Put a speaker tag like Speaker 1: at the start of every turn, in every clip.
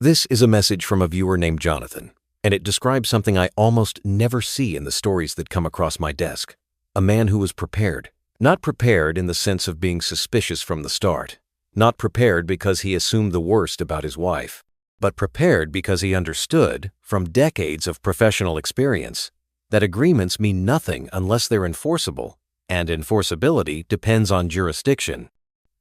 Speaker 1: This is a message from a viewer named Jonathan, and it describes something I almost never see in the stories that come across my desk. A man who was prepared. Not prepared in the sense of being suspicious from the start. Not prepared because he assumed the worst about his wife, but prepared because he understood, from decades of professional experience, that agreements mean nothing unless they're enforceable, and enforceability depends on jurisdiction.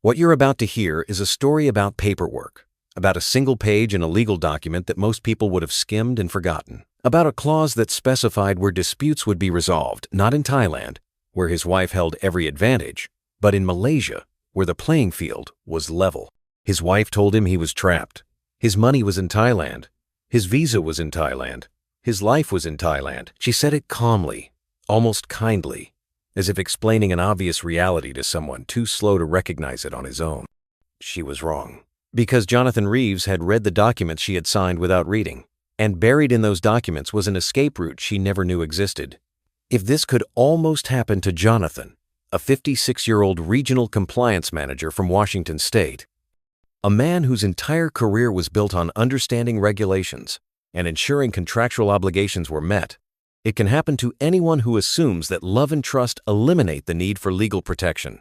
Speaker 1: What you're about to hear is a story about paperwork, about a single page in a legal document that most people would have skimmed and forgotten, about a clause that specified where disputes would be resolved, not in Thailand, where his wife held every advantage, but in Malaysia, where the playing field was level. His wife told him he was trapped. His money was in Thailand. His visa was in Thailand. His life was in Thailand. She said it calmly, almost kindly, as if explaining an obvious reality to someone too slow to recognize it on his own. She was wrong. Because Jonathan Reeves had read the documents she had signed without reading, and buried in those documents was an escape route she never knew existed. If this could almost happen to Jonathan, a 56-year-old regional compliance manager from Washington State, a man whose entire career was built on understanding regulations and ensuring contractual obligations were met, it can happen to anyone who assumes that love and trust eliminate the need for legal protection.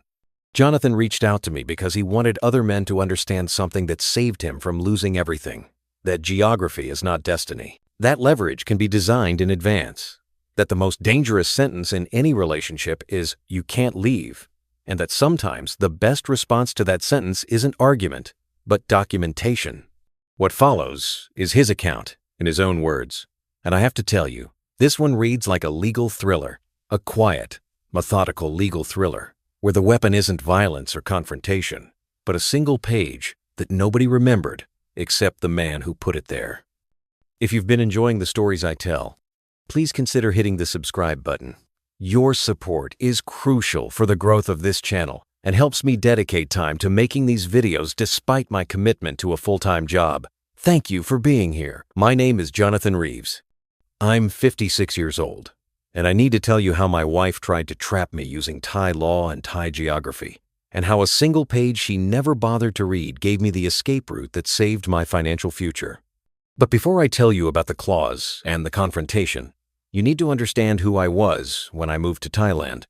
Speaker 1: Jonathan reached out to me because he wanted other men to understand something that saved him from losing everything, that geography is not destiny, that leverage can be designed in advance, that the most dangerous sentence in any relationship is "you can't leave," and that sometimes the best response to that sentence isn't argument, but documentation. What follows is his account, in his own words, and I have to tell you, this one reads like a legal thriller, a quiet, methodical legal thriller, where the weapon isn't violence or confrontation, but a single page that nobody remembered except the man who put it there. If you've been enjoying the stories I tell, please consider hitting the subscribe button. Your support is crucial for the growth of this channel and helps me dedicate time to making these videos despite my commitment to a full-time job. Thank you for being here. My name is Jonathan Reeves. I'm 56 years old, and I need to tell you how my wife tried to trap me using Thai law and Thai geography, and how a single page she never bothered to read gave me the escape route that saved my financial future. But before I tell you about the clause and the confrontation, you need to understand who I was when I moved to Thailand,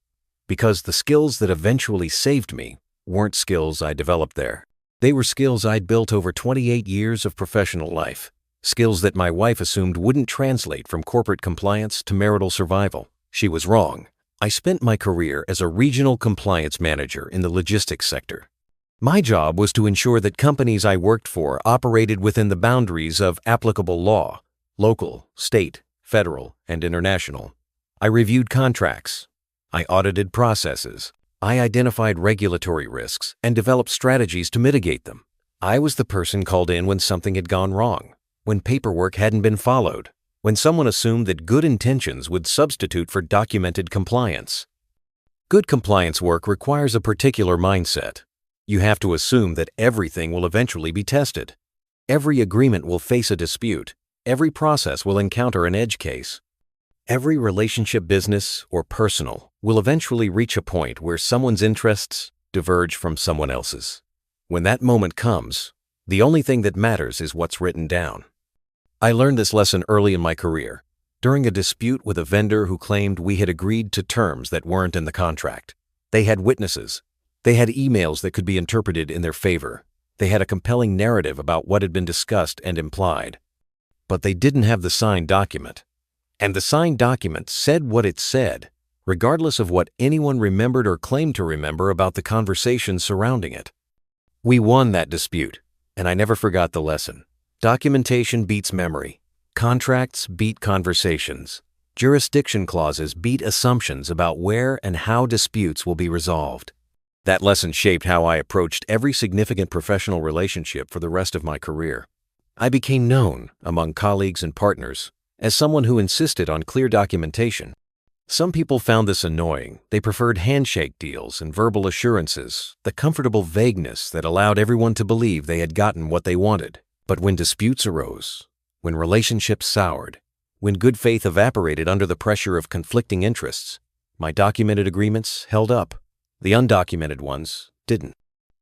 Speaker 1: because the skills that eventually saved me weren't skills I developed there. They were skills I'd built over 28 years of professional life, skills that my wife assumed wouldn't translate from corporate compliance to marital survival. She was wrong. I spent my career as a regional compliance manager in the logistics sector. My job was to ensure that companies I worked for operated within the boundaries of applicable law, local, state, federal, and international. I reviewed contracts. I audited processes. I identified regulatory risks and developed strategies to mitigate them. I was the person called in when something had gone wrong, when paperwork hadn't been followed, when someone assumed that good intentions would substitute for documented compliance. Good compliance work requires a particular mindset. You have to assume that everything will eventually be tested. Every agreement will face a dispute. Every process will encounter an edge case. Every relationship, business or personal, will eventually reach a point where someone's interests diverge from someone else's. When that moment comes, the only thing that matters is what's written down. I learned this lesson early in my career, during a dispute with a vendor who claimed we had agreed to terms that weren't in the contract. They had witnesses. They had emails that could be interpreted in their favor. They had a compelling narrative about what had been discussed and implied. But they didn't have the signed document. And the signed document said what it said, regardless of what anyone remembered or claimed to remember about the conversation surrounding it. We won that dispute, and I never forgot the lesson. Documentation beats memory. Contracts beat conversations. Jurisdiction clauses beat assumptions about where and how disputes will be resolved. That lesson shaped how I approached every significant professional relationship for the rest of my career. I became known, among colleagues and partners, as someone who insisted on clear documentation. Some people found this annoying. They preferred handshake deals and verbal assurances, the comfortable vagueness that allowed everyone to believe they had gotten what they wanted. But when disputes arose, when relationships soured, when good faith evaporated under the pressure of conflicting interests, my documented agreements held up. The undocumented ones didn't.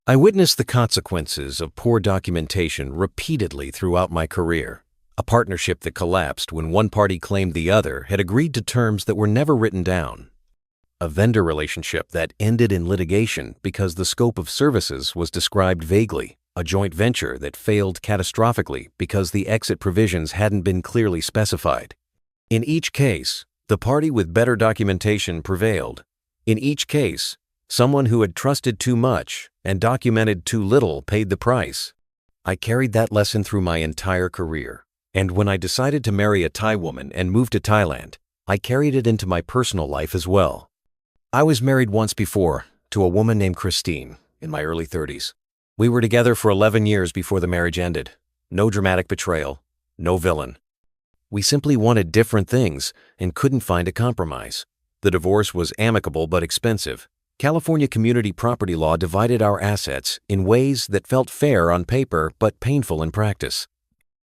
Speaker 1: I witnessed the consequences of poor documentation repeatedly throughout my career. A partnership that collapsed when one party claimed the other had agreed to terms that were never written down. A vendor relationship that ended in litigation because the scope of services was described vaguely. A joint venture that failed catastrophically because the exit provisions hadn't been clearly specified. In each case, the party with better documentation prevailed. In each case, someone who had trusted too much and documented too little paid the price. I carried that lesson through my entire career. And when I decided to marry a Thai woman and move to Thailand, I carried it into my personal life as well. I was married once before to a woman named Christine in my early 30s. We were together for 11 years before the marriage ended. No dramatic betrayal, no villain. We simply wanted different things and couldn't find a compromise. The divorce was amicable but expensive. California community property law divided our assets in ways that felt fair on paper but painful in practice.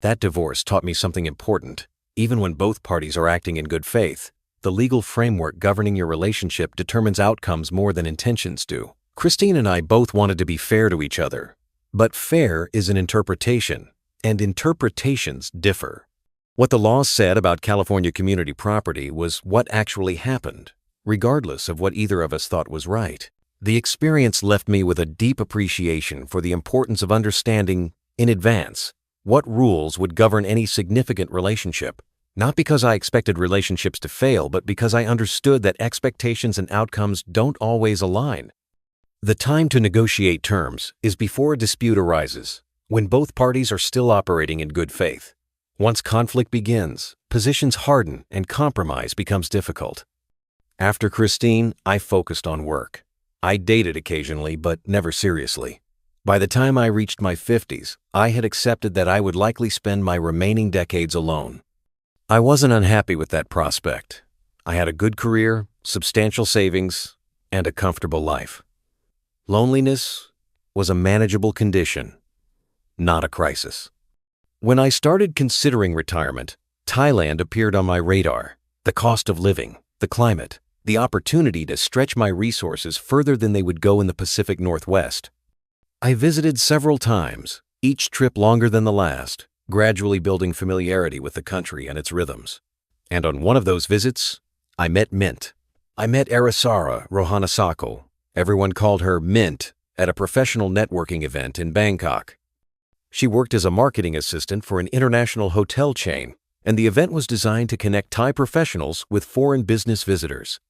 Speaker 1: That divorce taught me something important. Even when both parties are acting in good faith, the legal framework governing your relationship determines outcomes more than intentions do. Christine and I both wanted to be fair to each other. But fair is an interpretation, and interpretations differ. What the law said about California community property was what actually happened, regardless of what either of us thought was right. The experience left me with a deep appreciation for the importance of understanding, in advance, what rules would govern any significant relationship. Not because I expected relationships to fail, but because I understood that expectations and outcomes don't always align. The time to negotiate terms is before a dispute arises, when both parties are still operating in good faith. Once conflict begins, positions harden and compromise becomes difficult. After Christine, I focused on work. I dated occasionally, but never seriously. By the time I reached my 50s, I had accepted that I would likely spend my remaining decades alone. I wasn't unhappy with that prospect. I had a good career, substantial savings, and a comfortable life. Loneliness was a manageable condition, not a crisis. When I started considering retirement, Thailand appeared on my radar. The cost of living, the climate, the opportunity to stretch my resources further than they would go in the Pacific Northwest. I visited several times, each trip longer than the last, gradually building familiarity with the country and its rhythms. And on one of those visits, I met Mint. I met Arasara Rohanasako. Everyone called her Mint at a professional networking event in Bangkok. She worked as a marketing assistant for an international hotel chain, and the event was designed to connect Thai professionals with foreign business visitors.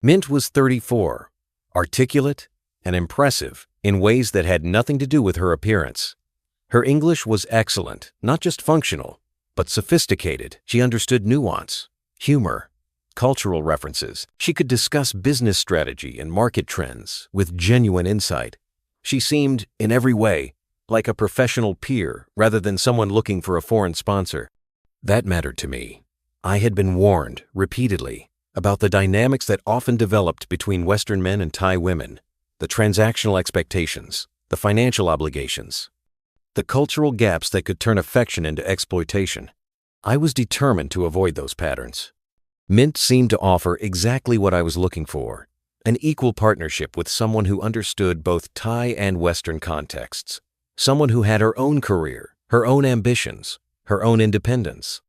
Speaker 1: Mint was 34, articulate and impressive in ways that had nothing to do with her appearance. Her English was excellent, not just functional, but sophisticated. She understood nuance, humor, cultural references. She could discuss business strategy and market trends with genuine insight. She seemed, in every way, like a professional peer rather than someone looking for a foreign sponsor. That mattered to me. I had been warned, repeatedly, about the dynamics that often developed between Western men and Thai women, the transactional expectations, the financial obligations, the cultural gaps that could turn affection into exploitation. I was determined to avoid those patterns. Mint seemed to offer exactly what I was looking for, an equal partnership with someone who understood both Thai and Western contexts, someone who had her own career, her own ambitions, her own independence,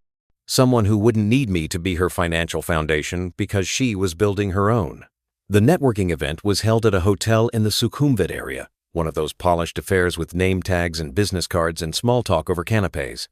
Speaker 1: someone who wouldn't need me to be her financial foundation because she was building her own. The networking event was held at a hotel in the Sukhumvit area, one of those polished affairs with name tags and business cards and small talk over canapes.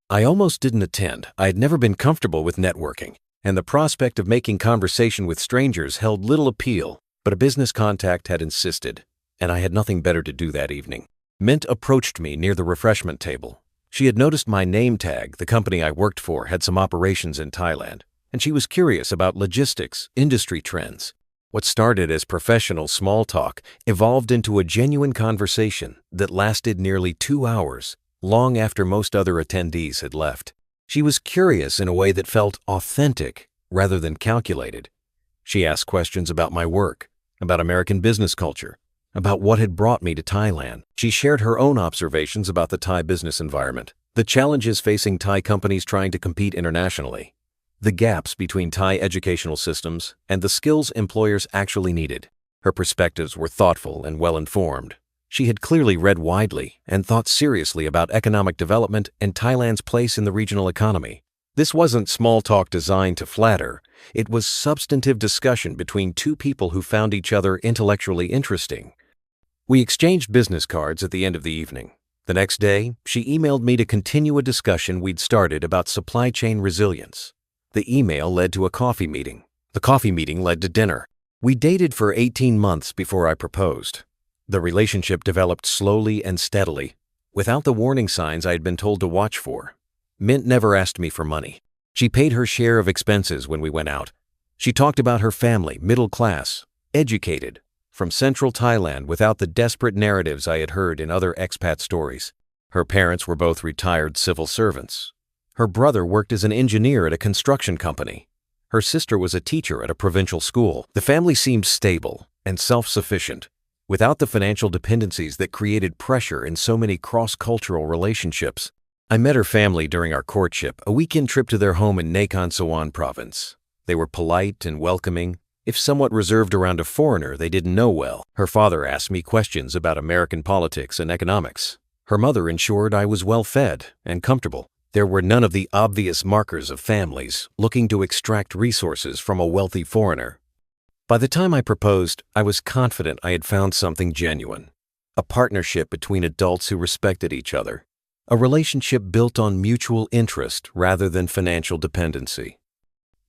Speaker 1: I almost didn't attend. I had never been comfortable with networking, and the prospect of making conversation with strangers held little appeal, but a business contact had insisted, and I had nothing better to do that evening. Mint approached me near the refreshment table. She had noticed my name tag. The company I worked for had some operations in Thailand, and she was curious about logistics, industry trends. What started as professional small talk evolved into a genuine conversation that lasted nearly 2 hours, long after most other attendees had left. She was curious in a way that felt authentic rather than calculated. She asked questions about my work, about American business culture, about what had brought me to Thailand. She shared her own observations about the Thai business environment, the challenges facing Thai companies trying to compete internationally, the gaps between Thai educational systems and the skills employers actually needed. Her perspectives were thoughtful and well-informed, She had clearly read widely and thought seriously about economic development and Thailand's place in the regional economy. This wasn't small talk designed to flatter. It was substantive discussion between two people who found each other intellectually interesting. We exchanged business cards at the end of the evening. The next day, she emailed me to continue a discussion we'd started about supply chain resilience. The email led to a coffee meeting. The coffee meeting led to dinner. We dated for 18 months before I proposed. The relationship developed slowly and steadily, without the warning signs I had been told to watch for. Mint never asked me for money. She paid her share of expenses when we went out. She talked about her family, middle class, educated, from central Thailand without the desperate narratives I had heard in other expat stories. Her parents were both retired civil servants. Her brother worked as an engineer at a construction company. Her sister was a teacher at a provincial school. The family seemed stable and self-sufficient, without the financial dependencies that created pressure in so many cross-cultural relationships. I met her family during our courtship, a weekend trip to their home in Nakhon Sawan province. They were polite and welcoming, if somewhat reserved around a foreigner they didn't know well. Her father asked me questions about American politics and economics. Her mother ensured I was well-fed and comfortable. There were none of the obvious markers of families looking to extract resources from a wealthy foreigner. By the time I proposed, I was confident I had found something genuine. A partnership between adults who respected each other. A relationship built on mutual interest rather than financial dependency.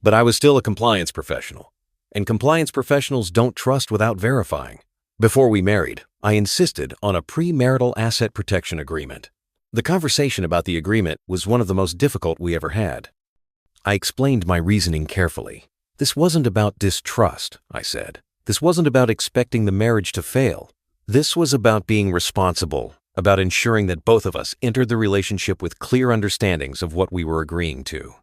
Speaker 1: But I was still a compliance professional, and compliance professionals don't trust without verifying. Before we married, I insisted on a premarital asset protection agreement. The conversation about the agreement was one of the most difficult we ever had. I explained my reasoning carefully. This wasn't about distrust, I said. This wasn't about expecting the marriage to fail. This was about being responsible, about ensuring that both of us entered the relationship with clear understandings of what we were agreeing to.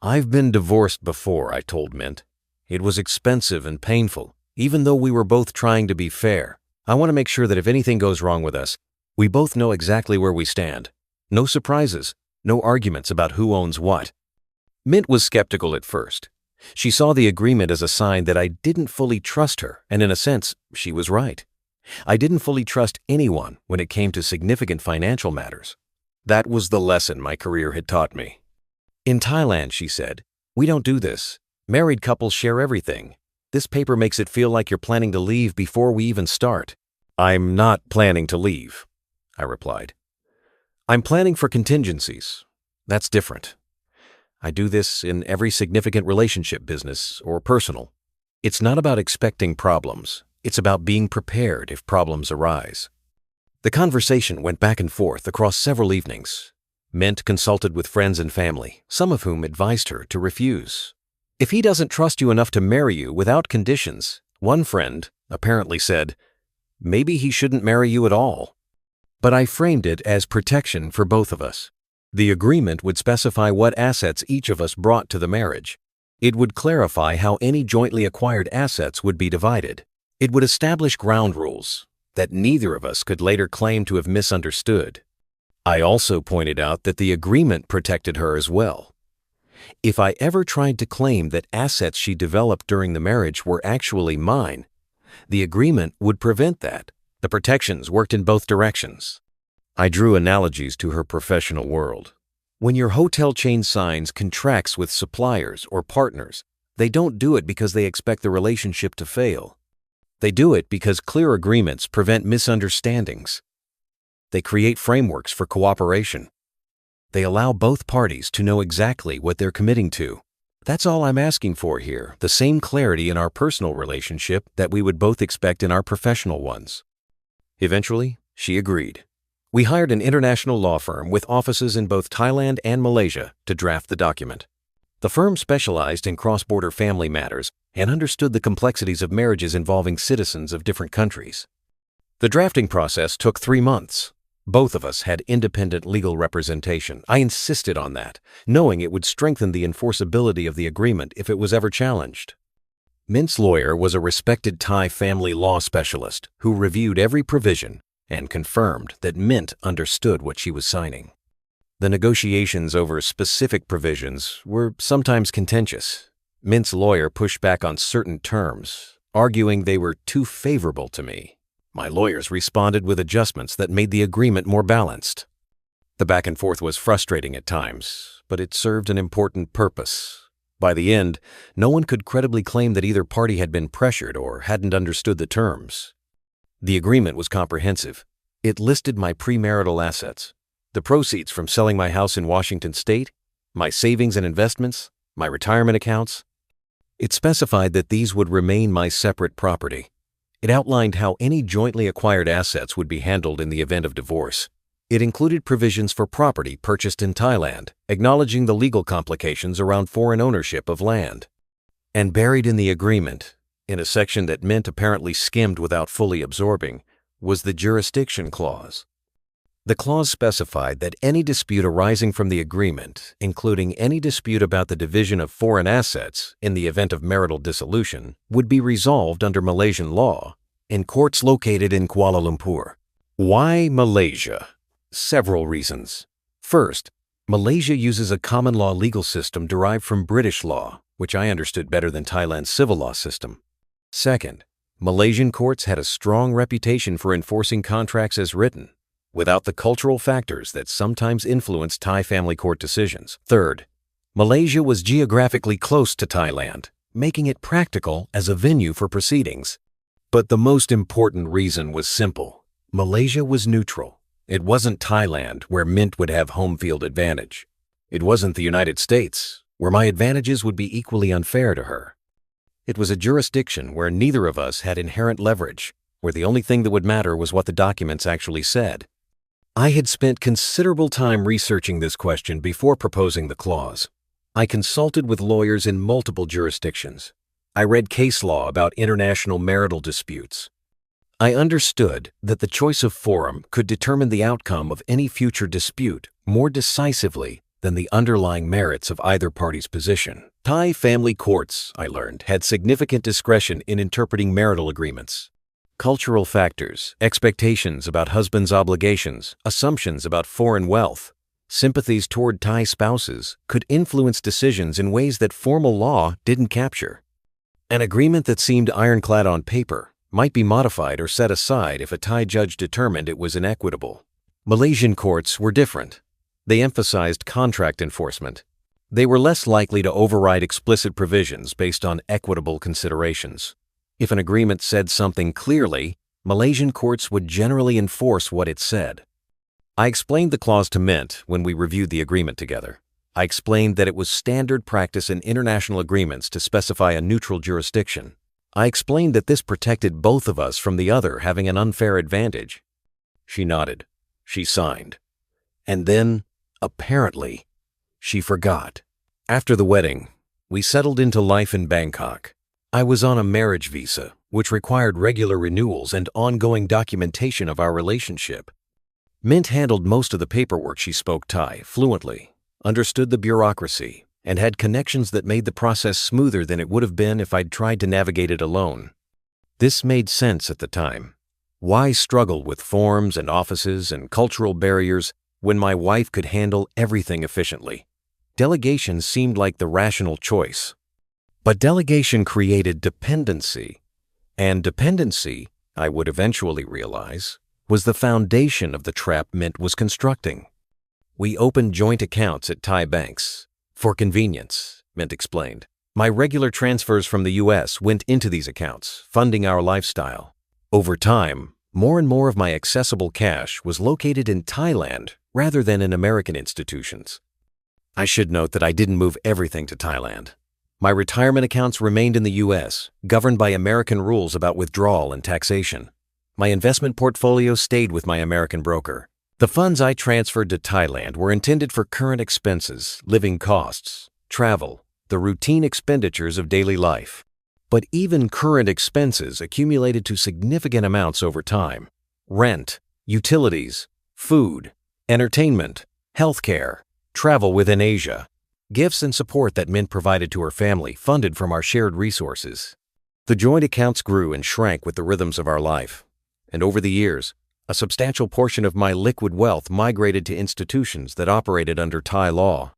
Speaker 1: I've been divorced before, I told Mint. It was expensive and painful, even though we were both trying to be fair. I want to make sure that if anything goes wrong with us, we both know exactly where we stand. No surprises, no arguments about who owns what. Mint was skeptical at first. She saw the agreement as a sign that I didn't fully trust her, and in a sense, she was right. I didn't fully trust anyone when it came to significant financial matters. That was the lesson my career had taught me. In Thailand, she said, we don't do this. Married couples share everything. This paper makes it feel like you're planning to leave before we even start. I'm not planning to leave, I replied. I'm planning for contingencies. That's different. I do this in every significant relationship, business or personal. It's not about expecting problems. It's about being prepared if problems arise. The conversation went back and forth across several evenings. Mint consulted with friends and family, some of whom advised her to refuse. If he doesn't trust you enough to marry you without conditions, one friend apparently said, maybe he shouldn't marry you at all. But I framed it as protection for both of us. The agreement would specify what assets each of us brought to the marriage. It would clarify how any jointly acquired assets would be divided. It would establish ground rules that neither of us could later claim to have misunderstood. I also pointed out that the agreement protected her as well. If I ever tried to claim that assets she developed during the marriage were actually mine, the agreement would prevent that. The protections worked in both directions. I drew analogies to her professional world. When your hotel chain signs contracts with suppliers or partners, they don't do it because they expect the relationship to fail. They do it because clear agreements prevent misunderstandings. They create frameworks for cooperation. They allow both parties to know exactly what they're committing to. That's all I'm asking for here, the same clarity in our personal relationship that we would both expect in our professional ones. Eventually, she agreed. We hired an international law firm with offices in both Thailand and Malaysia to draft the document. The firm specialized in cross-border family matters and understood the complexities of marriages involving citizens of different countries. The drafting process took 3 months. Both of us had independent legal representation. I insisted on that, knowing it would strengthen the enforceability of the agreement if it was ever challenged. Mint's lawyer was a respected Thai family law specialist who reviewed every provision and confirmed that Mint understood what she was signing. The negotiations over specific provisions were sometimes contentious. Mint's lawyer pushed back on certain terms, arguing they were too favorable to me. My lawyers responded with adjustments that made the agreement more balanced. The back and forth was frustrating at times, but it served an important purpose. By the end, no one could credibly claim that either party had been pressured or hadn't understood the terms. The agreement was comprehensive. It listed my premarital assets, the proceeds from selling my house in Washington State, my savings and investments, my retirement accounts. It specified that these would remain my separate property. It outlined how any jointly acquired assets would be handled in the event of divorce. It included provisions for property purchased in Thailand, acknowledging the legal complications around foreign ownership of land. And buried in the agreement, in a section that Mint apparently skimmed without fully absorbing, was the jurisdiction clause. The clause specified that any dispute arising from the agreement, including any dispute about the division of foreign assets in the event of marital dissolution, would be resolved under Malaysian law in courts located in Kuala Lumpur. Why Malaysia? Several reasons. First, Malaysia uses a common law legal system derived from British law, which I understood better than Thailand's civil law system. Second, Malaysian courts had a strong reputation for enforcing contracts as written, without the cultural factors that sometimes influence Thai family court decisions. Third, Malaysia was geographically close to Thailand, making it practical as a venue for proceedings. But the most important reason was simple. Malaysia was neutral. It wasn't Thailand, where Mint would have home field advantage. It wasn't the United States, where my advantages would be equally unfair to her. It was a jurisdiction where neither of us had inherent leverage, where the only thing that would matter was what the documents actually said. I had spent considerable time researching this question before proposing the clause. I consulted with lawyers in multiple jurisdictions. I read case law about international marital disputes. I understood that the choice of forum could determine the outcome of any future dispute more decisively than the underlying merits of either party's position. Thai family courts, I learned, had significant discretion in interpreting marital agreements. Cultural factors, expectations about husbands' obligations, assumptions about foreign wealth, sympathies toward Thai spouses could influence decisions in ways that formal law didn't capture. An agreement that seemed ironclad on paper might be modified or set aside if a Thai judge determined it was inequitable. Malaysian courts were different. They emphasized contract enforcement. They were less likely to override explicit provisions based on equitable considerations. If an agreement said something clearly, Malaysian courts would generally enforce what it said. I explained the clause to Mint when we reviewed the agreement together. I explained that it was standard practice in international agreements to specify a neutral jurisdiction. I explained that this protected both of us from the other having an unfair advantage. She nodded. She signed. And then, apparently, she forgot. After the wedding, we settled into life in Bangkok. I was on a marriage visa, which required regular renewals and ongoing documentation of our relationship. Mint handled most of the paperwork. She spoke Thai fluently, understood the bureaucracy, and had connections that made the process smoother than it would have been if I'd tried to navigate it alone. This made sense at the time. Why struggle with forms and offices and cultural barriers when my wife could handle everything efficiently? Delegation seemed like the rational choice. But delegation created dependency, and dependency, I would eventually realize, was the foundation of the trap Mint was constructing. We opened joint accounts at Thai banks. For convenience, Mint explained. My regular transfers from the U.S. went into these accounts, funding our lifestyle. Over time, more and more of my accessible cash was located in Thailand rather than in American institutions. I should note that I didn't move everything to Thailand. My retirement accounts remained in the U.S., governed by American rules about withdrawal and taxation. My investment portfolio stayed with my American broker. The funds I transferred to Thailand were intended for current expenses, living costs, travel, the routine expenditures of daily life. But even current expenses accumulated to significant amounts over time. Rent, utilities, food, entertainment, healthcare, travel within Asia. Gifts and support that Mint provided to her family funded from our shared resources. The joint accounts grew and shrank with the rhythms of our life. And over the years, a substantial portion of my liquid wealth migrated to institutions that operated under Thai law.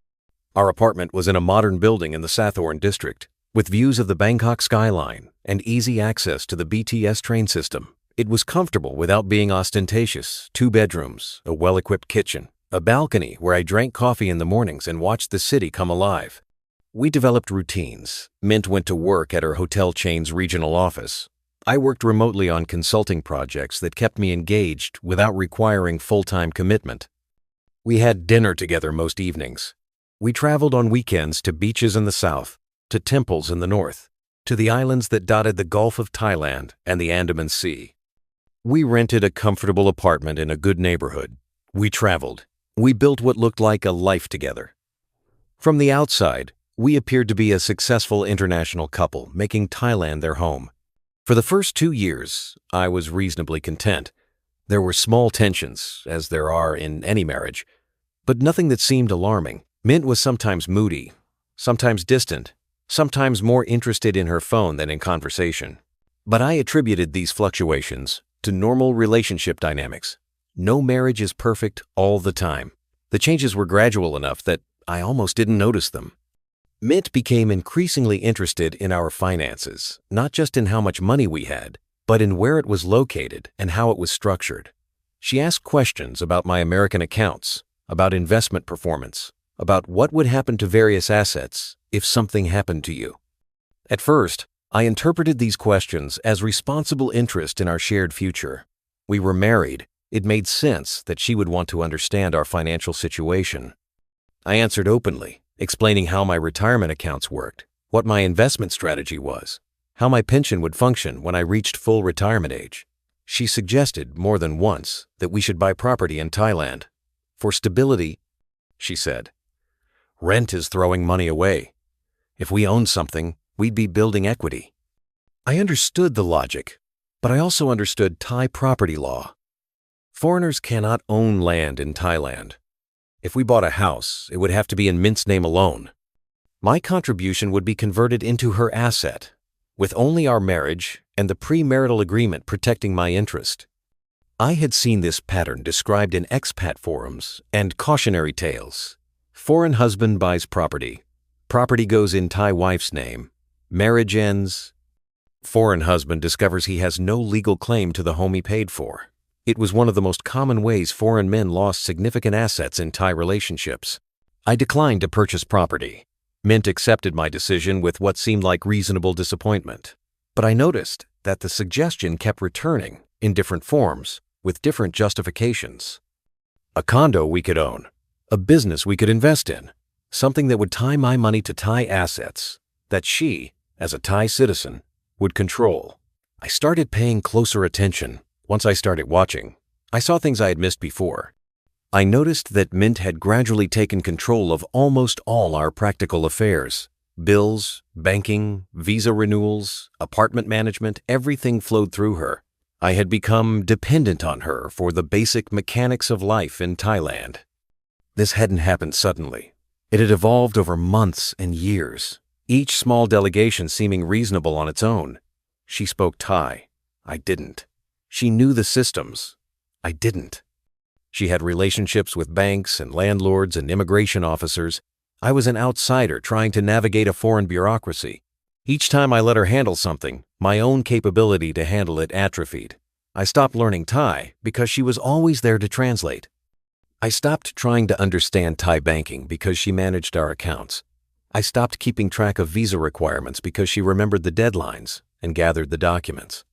Speaker 1: Our apartment was in a modern building in the Sathorn district, with views of the Bangkok skyline and easy access to the BTS train system. It was comfortable without being ostentatious. 2 bedrooms, a well-equipped kitchen, a balcony where I drank coffee in the mornings and watched the city come alive. We developed routines. Mint went to work at her hotel chain's regional office. I worked remotely on consulting projects that kept me engaged without requiring full-time commitment. We had dinner together most evenings. We traveled on weekends to beaches in the south, to temples in the north, to the islands that dotted the Gulf of Thailand and the Andaman Sea. We rented a comfortable apartment in a good neighborhood. We traveled. We built what looked like a life together. From the outside, we appeared to be a successful international couple making Thailand their home. For the first 2 years, I was reasonably content. There were small tensions, as there are in any marriage, but nothing that seemed alarming. Mint was sometimes moody, sometimes distant, sometimes more interested in her phone than in conversation. But I attributed these fluctuations to normal relationship dynamics. No marriage is perfect all the time. The changes were gradual enough that I almost didn't notice them. Mint became increasingly interested in our finances, not just in how much money we had, but in where it was located and how it was structured. She asked questions about my American accounts, about investment performance, about what would happen to various assets if something happened to you. At first, I interpreted these questions as responsible interest in our shared future. We were married. It made sense that she would want to understand our financial situation. I answered openly, explaining how my retirement accounts worked, what my investment strategy was, how my pension would function when I reached full retirement age. She suggested more than once that we should buy property in Thailand. For stability, she said. Rent is throwing money away. If we owned something, we'd be building equity. I understood the logic, but I also understood Thai property law. Foreigners cannot own land in Thailand. If we bought a house, it would have to be in Mint's name alone. My contribution would be converted into her asset, with only our marriage and the premarital agreement protecting my interest. I had seen this pattern described in expat forums and cautionary tales. Foreign husband buys property. Property goes in Thai wife's name. Marriage ends. Foreign husband discovers he has no legal claim to the home he paid for. It was one of the most common ways foreign men lost significant assets in Thai relationships. I declined to purchase property. Mint accepted my decision with what seemed like reasonable disappointment. But I noticed that the suggestion kept returning in different forms, with different justifications. A condo we could own, a business we could invest in, something that would tie my money to Thai assets, that she, as a Thai citizen, would control. I started paying closer attention. Once I started watching, I saw things I had missed before. I noticed that Mint had gradually taken control of almost all our practical affairs. Bills, banking, visa renewals, apartment management, everything flowed through her. I had become dependent on her for the basic mechanics of life in Thailand. This hadn't happened suddenly. It had evolved over months and years, each small delegation seeming reasonable on its own. She spoke Thai. I didn't. She knew the systems. I didn't. She had relationships with banks and landlords and immigration officers. I was an outsider trying to navigate a foreign bureaucracy. Each time I let her handle something, my own capability to handle it atrophied. I stopped learning Thai because she was always there to translate. I stopped trying to understand Thai banking because she managed our accounts. I stopped keeping track of visa requirements because she remembered the deadlines and gathered the documents.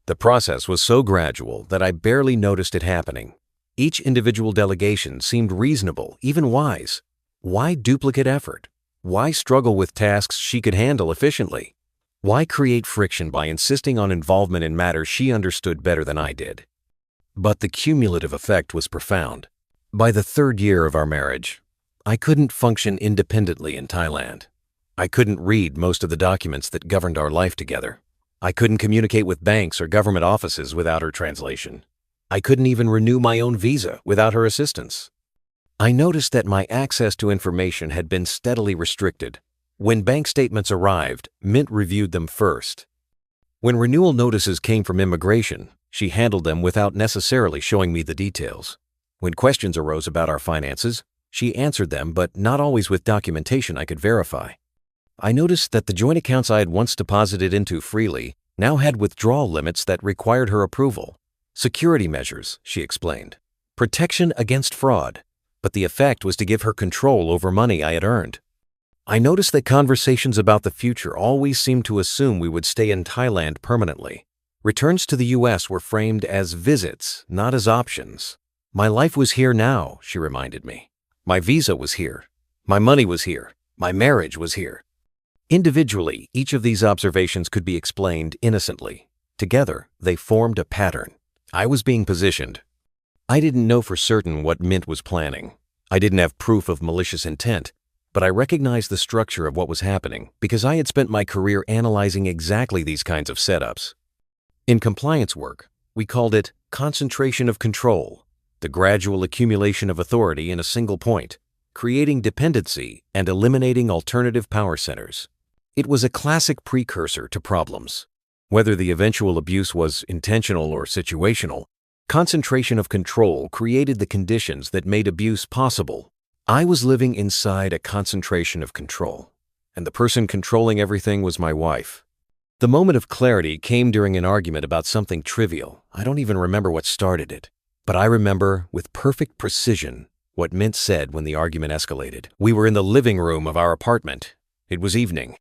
Speaker 1: The process was so gradual that I barely noticed it happening. Each individual delegation seemed reasonable, even wise. Why duplicate effort? Why struggle with tasks she could handle efficiently? Why create friction by insisting on involvement in matters she understood better than I did? But the cumulative effect was profound. By the 3rd year of our marriage, I couldn't function independently in Thailand. I couldn't read most of the documents that governed our life together. I couldn't communicate with banks or government offices without her translation. I couldn't even renew my own visa without her assistance. I noticed that my access to information had been steadily restricted. When bank statements arrived, Mint reviewed them first. When renewal notices came from immigration, she handled them without necessarily showing me the details. When questions arose about our finances, she answered them, but not always with documentation I could verify. I noticed that the joint accounts I had once deposited into freely now had withdrawal limits that required her approval. Security measures, she explained. Protection against fraud. But the effect was to give her control over money I had earned. I noticed that conversations about the future always seemed to assume we would stay in Thailand permanently. Returns to the U.S. were framed as visits, not as options. My life was here now, she reminded me. My visa was here. My money was here. My marriage was here. Individually, each of these observations could be explained innocently. Together, they formed a pattern. I was being positioned. I didn't know for certain what Mint was planning. I didn't have proof of malicious intent, but I recognized the structure of what was happening because I had spent my career analyzing exactly these kinds of setups. In compliance work, we called it concentration of control, the gradual accumulation of authority in a single point, creating dependency and eliminating alternative power centers. It was a classic precursor to problems. Whether the eventual abuse was intentional or situational, concentration of control created the conditions that made abuse possible. I was living inside a concentration of control, and the person controlling everything was my wife. The moment of clarity came during an argument about something trivial. I don't even remember what started it, but I remember with perfect precision what Mint said when the argument escalated. We were in the living room of our apartment. It was evening.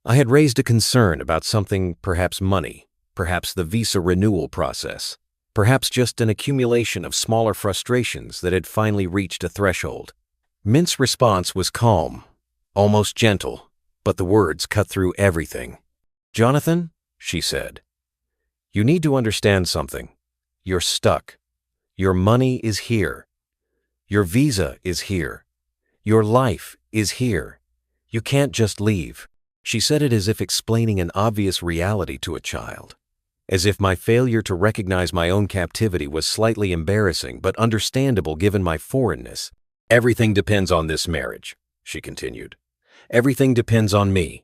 Speaker 1: I had raised a concern about something, perhaps money, perhaps the visa renewal process, perhaps just an accumulation of smaller frustrations that had finally reached a threshold. Mint's response was calm, almost gentle, but the words cut through everything. "Jonathan," she said, "you need to understand something. You're stuck. Your money is here. Your visa is here. Your life is here. You can't just leave." She said it as if explaining an obvious reality to a child, as if my failure to recognize my own captivity was slightly embarrassing but understandable given my foreignness. "Everything depends on this marriage," she continued. "Everything depends on me.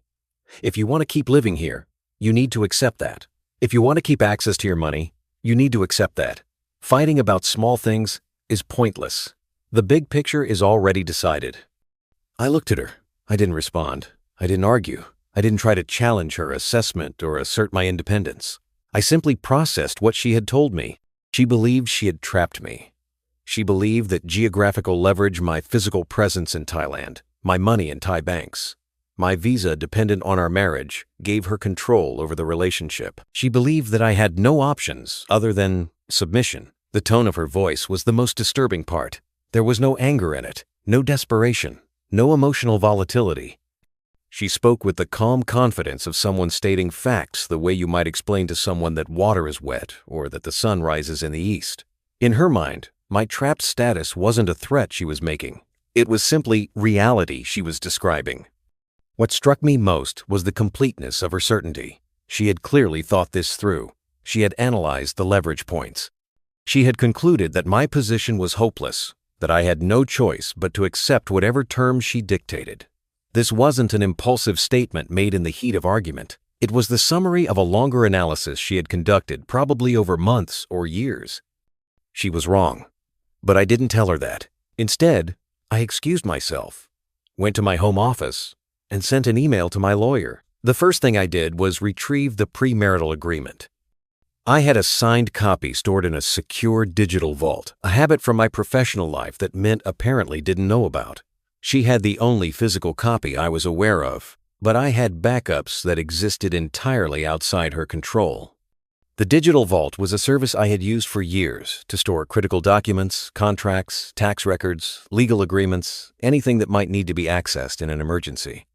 Speaker 1: If you want to keep living here, you need to accept that. If you want to keep access to your money, you need to accept that. Fighting about small things is pointless. The big picture is already decided." I looked at her. I didn't respond. I didn't argue. I didn't try to challenge her assessment or assert my independence. I simply processed what she had told me. She believed she had trapped me. She believed that geographical leverage, my physical presence in Thailand, my money in Thai banks, my visa dependent on our marriage, gave her control over the relationship. She believed that I had no options other than submission. The tone of her voice was the most disturbing part. There was no anger in it, no desperation, no emotional volatility. She spoke with the calm confidence of someone stating facts the way you might explain to someone that water is wet or that the sun rises in the east. In her mind, my trapped status wasn't a threat she was making. It was simply reality she was describing. What struck me most was the completeness of her certainty. She had clearly thought this through. She had analyzed the leverage points. She had concluded that my position was hopeless, that I had no choice but to accept whatever terms she dictated. This wasn't an impulsive statement made in the heat of argument. It was the summary of a longer analysis she had conducted, probably over months or years. She was wrong, but I didn't tell her that. Instead, I excused myself, went to my home office, and sent an email to my lawyer. The first thing I did was retrieve the premarital agreement. I had a signed copy stored in a secure digital vault, a habit from my professional life that Mint apparently didn't know about. She had the only physical copy I was aware of, but I had backups that existed entirely outside her control. The digital vault was a service I had used for years to store critical documents, contracts, tax records, legal agreements, anything that might need to be accessed in an emergency.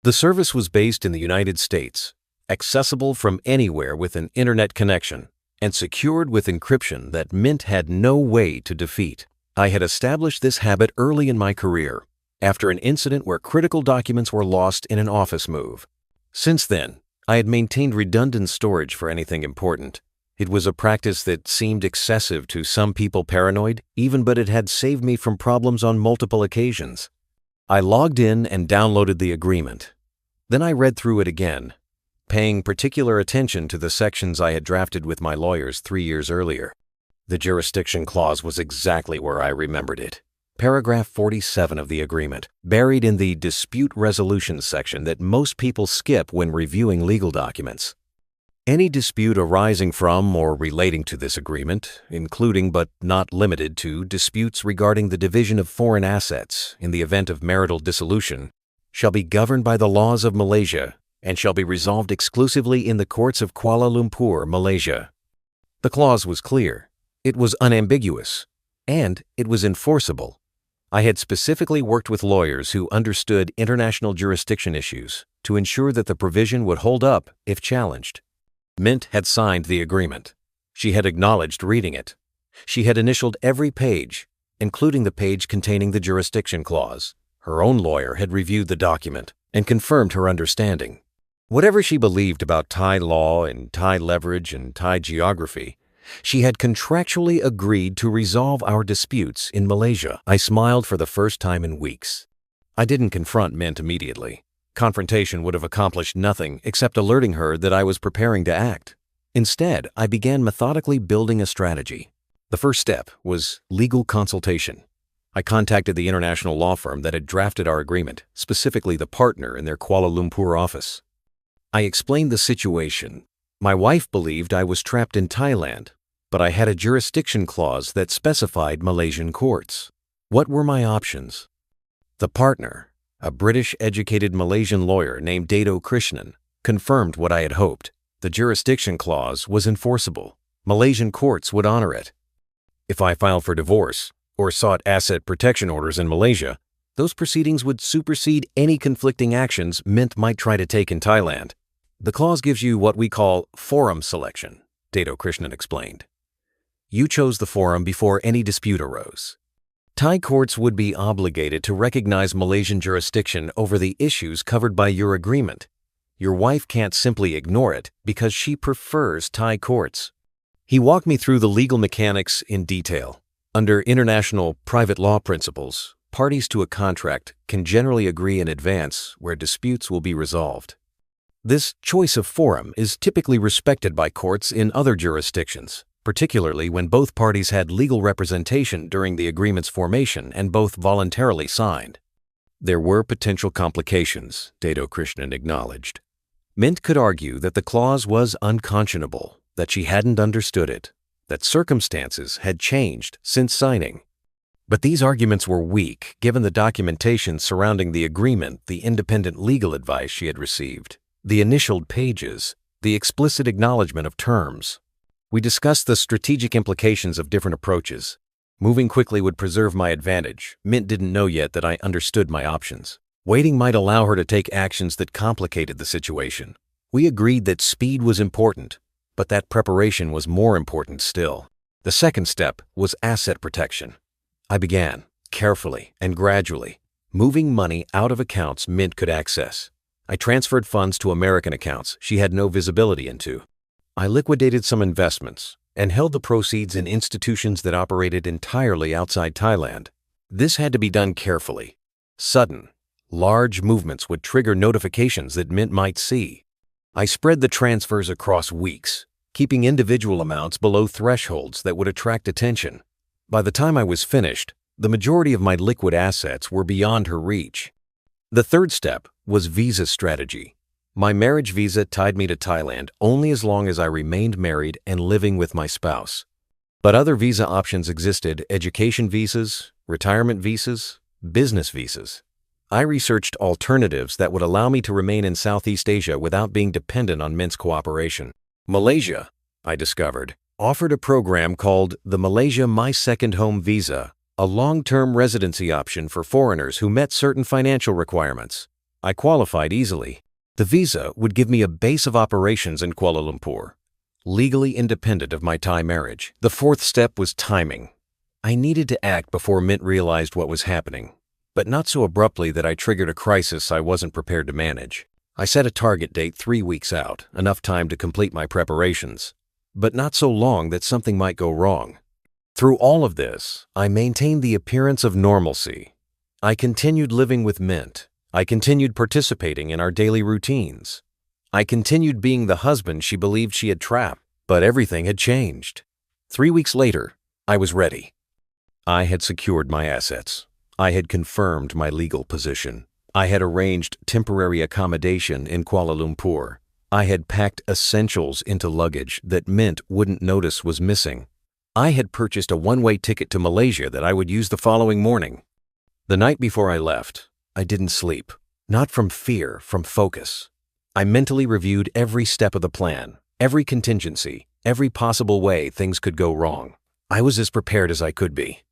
Speaker 1: The service was based in the United States, accessible from anywhere with an internet connection, and secured with encryption that Mint had no way to defeat. I had established this habit early in my career, after an incident where critical documents were lost in an office move. Since then, I had maintained redundant storage for anything important. It was a practice that seemed excessive to some people paranoid, but it had saved me from problems on multiple occasions. I logged in and downloaded the agreement. Then I read through it again, paying particular attention to the sections I had drafted with my lawyers 3 years earlier. The jurisdiction clause was exactly where I remembered it. Paragraph 47 of the agreement, buried in the dispute resolution section that most people skip when reviewing legal documents. Any dispute arising from or relating to this agreement, including but not limited to disputes regarding the division of foreign assets in the event of marital dissolution, shall be governed by the laws of Malaysia and shall be resolved exclusively in the courts of Kuala Lumpur, Malaysia. The clause was clear, it was unambiguous, and it was enforceable. I had specifically worked with lawyers who understood international jurisdiction issues to ensure that the provision would hold up if challenged. Mint had signed the agreement. She had acknowledged reading it. She had initialed every page, including the page containing the jurisdiction clause. Her own lawyer had reviewed the document and confirmed her understanding. Whatever she believed about Thai law and Thai leverage and Thai geography, she had contractually agreed to resolve our disputes in Malaysia. I smiled for the first time in weeks. I didn't confront Mint immediately. Confrontation would have accomplished nothing except alerting her that I was preparing to act. Instead, I began methodically building a strategy. The first step was legal consultation. I contacted the international law firm that had drafted our agreement, specifically the partner in their Kuala Lumpur office. I explained the situation. My wife believed I was trapped in Thailand, but I had a jurisdiction clause that specified Malaysian courts. What were my options? The partner, a British-educated Malaysian lawyer named Dato Krishnan, confirmed what I had hoped. The jurisdiction clause was enforceable. Malaysian courts would honor it. If I filed for divorce or sought asset protection orders in Malaysia, those proceedings would supersede any conflicting actions Mint might try to take in Thailand. The clause gives you what we call forum selection, Dato Krishnan explained. You chose the forum before any dispute arose. Thai courts would be obligated to recognize Malaysian jurisdiction over the issues covered by your agreement. Your wife can't simply ignore it because she prefers Thai courts. He walked me through the legal mechanics in detail. Under international private law principles, parties to a contract can generally agree in advance where disputes will be resolved. This choice of forum is typically respected by courts in other jurisdictions, particularly when both parties had legal representation during the agreement's formation and both voluntarily signed. There were potential complications, Dato Krishnan acknowledged. Mint could argue that the clause was unconscionable, that she hadn't understood it, that circumstances had changed since signing. But these arguments were weak given the documentation surrounding the agreement, the independent legal advice she had received, the initialed pages, the explicit acknowledgement of terms. We discussed the strategic implications of different approaches. Moving quickly would preserve my advantage. Mint didn't know yet that I understood my options. Waiting might allow her to take actions that complicated the situation. We agreed that speed was important, but that preparation was more important still. The second step was asset protection. I began, carefully and gradually, moving money out of accounts Mint could access. I transferred funds to American accounts she had no visibility into. I liquidated some investments and held the proceeds in institutions that operated entirely outside Thailand. This had to be done carefully. Sudden, large movements would trigger notifications that Mint might see. I spread the transfers across weeks, keeping individual amounts below thresholds that would attract attention. By the time I was finished, the majority of my liquid assets were beyond her reach. The third step was visa strategy. My marriage visa tied me to Thailand only as long as I remained married and living with my spouse. But other visa options existed: education visas, retirement visas, business visas. I researched alternatives that would allow me to remain in Southeast Asia without being dependent on Mint's cooperation. Malaysia, I discovered, offered a program called the Malaysia My Second Home Visa, a long-term residency option for foreigners who met certain financial requirements. I qualified easily. The visa would give me a base of operations in Kuala Lumpur, legally independent of my Thai marriage. The fourth step was timing. I needed to act before Mint realized what was happening, but not so abruptly that I triggered a crisis I wasn't prepared to manage. I set a target date 3 weeks out, enough time to complete my preparations, but not so long that something might go wrong. Through all of this, I maintained the appearance of normalcy. I continued living with Mint. I continued participating in our daily routines. I continued being the husband she believed she had trapped, but everything had changed. 3 weeks later, I was ready. I had secured my assets. I had confirmed my legal position. I had arranged temporary accommodation in Kuala Lumpur. I had packed essentials into luggage that Mint wouldn't notice was missing. I had purchased a one-way ticket to Malaysia that I would use the following morning. The night before I left, I didn't sleep. Not from fear, from focus. I mentally reviewed every step of the plan, every contingency, every possible way things could go wrong. I was as prepared as I could be.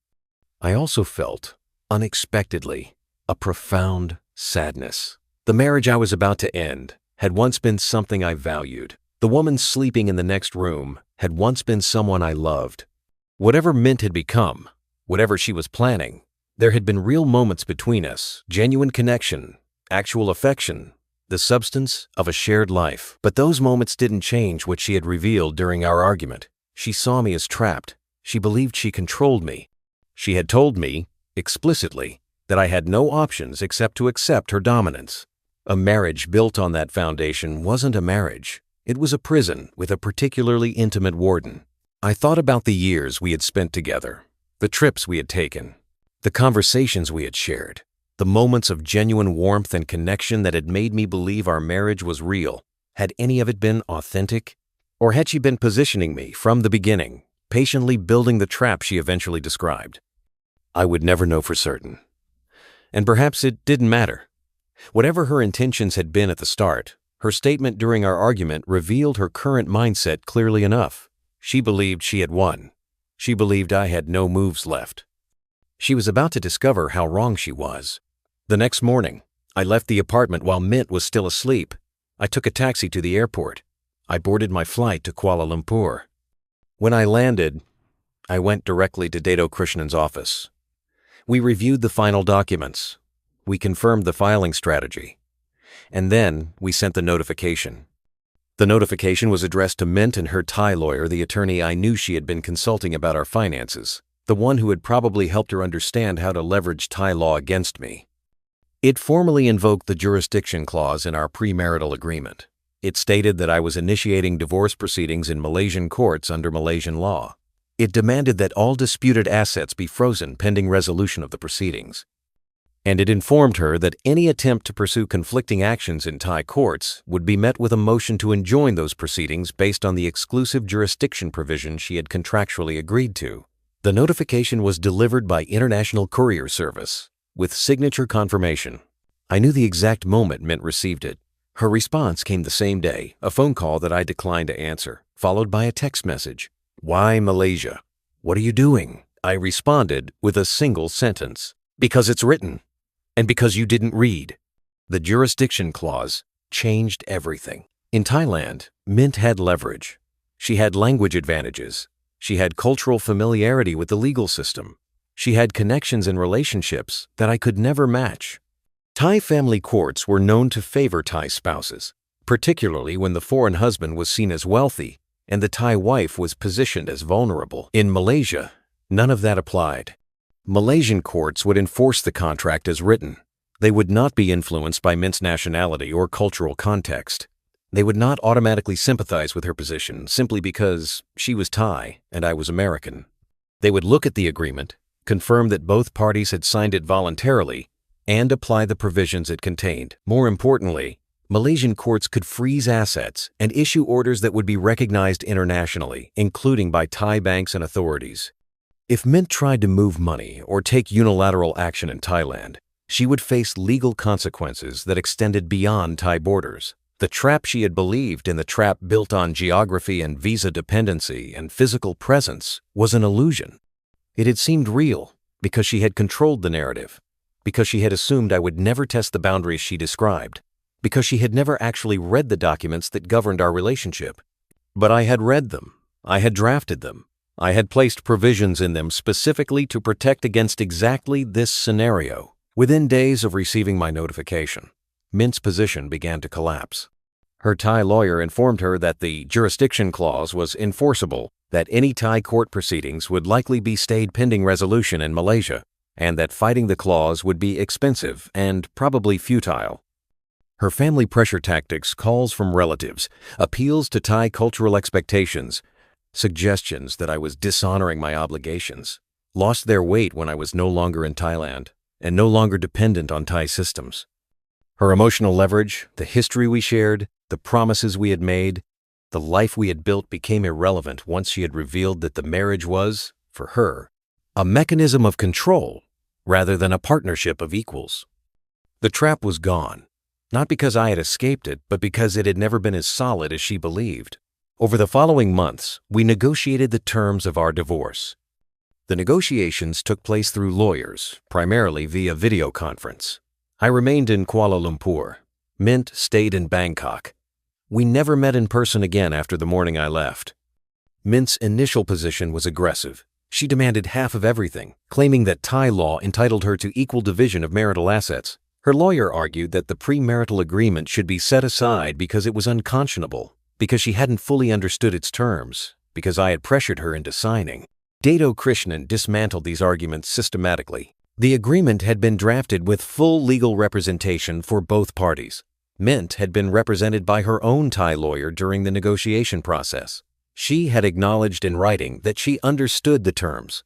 Speaker 1: I also felt, unexpectedly, a profound sadness. The marriage I was about to end had once been something I valued. The woman sleeping in the next room had once been someone I loved. Whatever Mint had become, whatever she was planning, there had been real moments between us, genuine connection, actual affection, the substance of a shared life. But those moments didn't change what she had revealed during our argument. She saw me as trapped. She believed she controlled me. She had told me, explicitly, that I had no options except to accept her dominance. A marriage built on that foundation wasn't a marriage. It was a prison with a particularly intimate warden. I thought about the years we had spent together, the trips we had taken, the conversations we had shared, the moments of genuine warmth and connection that had made me believe our marriage was real. Had any of it been authentic? Or had she been positioning me from the beginning, patiently building the trap she eventually described? I would never know for certain. And perhaps it didn't matter. Whatever her intentions had been at the start, her statement during our argument revealed her current mindset clearly enough. She believed she had won. She believed I had no moves left. She was about to discover how wrong she was. The next morning, I left the apartment while Mint was still asleep. I took a taxi to the airport. I boarded my flight to Kuala Lumpur. When I landed, I went directly to Dato Krishnan's office. We reviewed the final documents. We confirmed the filing strategy. And then we sent the notification. The notification was addressed to Mint and her Thai lawyer, the attorney I knew she had been consulting about our finances, the one who had probably helped her understand how to leverage Thai law against me. It formally invoked the jurisdiction clause in our premarital agreement. It stated that I was initiating divorce proceedings in Malaysian courts under Malaysian law. It demanded that all disputed assets be frozen pending resolution of the proceedings. And it informed her that any attempt to pursue conflicting actions in Thai courts would be met with a motion to enjoin those proceedings based on the exclusive jurisdiction provision she had contractually agreed to. The notification was delivered by International Courier Service, with signature confirmation. I knew the exact moment Mint received it. Her response came the same day, a phone call that I declined to answer, followed by a text message. "Why Malaysia? What are you doing?" I responded with a single sentence. "Because it's written. And because you didn't read." The jurisdiction clause changed everything. In Thailand, Mint had leverage. She had language advantages. She had cultural familiarity with the legal system. She had connections and relationships that I could never match. Thai family courts were known to favor Thai spouses, particularly when the foreign husband was seen as wealthy and the Thai wife was positioned as vulnerable. In Malaysia, none of that applied. Malaysian courts would enforce the contract as written. They would not be influenced by Mint's nationality or cultural context. They would not automatically sympathize with her position simply because she was Thai and I was American. They would look at the agreement, confirm that both parties had signed it voluntarily, and apply the provisions it contained. More importantly, Malaysian courts could freeze assets and issue orders that would be recognized internationally, including by Thai banks and authorities. If Mint tried to move money or take unilateral action in Thailand, she would face legal consequences that extended beyond Thai borders. The trap she had believed in, the trap built on geography and visa dependency and physical presence, was an illusion. It had seemed real because she had controlled the narrative, because she had assumed I would never test the boundaries she described, because she had never actually read the documents that governed our relationship. But I had read them. I had drafted them. I had placed provisions in them specifically to protect against exactly this scenario. Within days of receiving my notification, Mint's position began to collapse. Her Thai lawyer informed her that the jurisdiction clause was enforceable, that any Thai court proceedings would likely be stayed pending resolution in Malaysia, and that fighting the clause would be expensive and probably futile. Her family pressure tactics, calls from relatives, appeals to Thai cultural expectations, suggestions that I was dishonoring my obligations, lost their weight when I was no longer in Thailand and no longer dependent on Thai systems. Her emotional leverage, the history we shared, the promises we had made, the life we had built became irrelevant once she had revealed that the marriage was, for her, a mechanism of control rather than a partnership of equals. The trap was gone, not because I had escaped it, but because it had never been as solid as she believed. Over the following months, we negotiated the terms of our divorce. The negotiations took place through lawyers, primarily via video conference. I remained in Kuala Lumpur. Mint stayed in Bangkok. We never met in person again after the morning I left. Mint's initial position was aggressive. She demanded half of everything, claiming that Thai law entitled her to equal division of marital assets. Her lawyer argued that the premarital agreement should be set aside because it was unconscionable, because she hadn't fully understood its terms, because I had pressured her into signing. Dato Krishnan dismantled these arguments systematically. The agreement had been drafted with full legal representation for both parties. Mint had been represented by her own Thai lawyer during the negotiation process. She had acknowledged in writing that she understood the terms.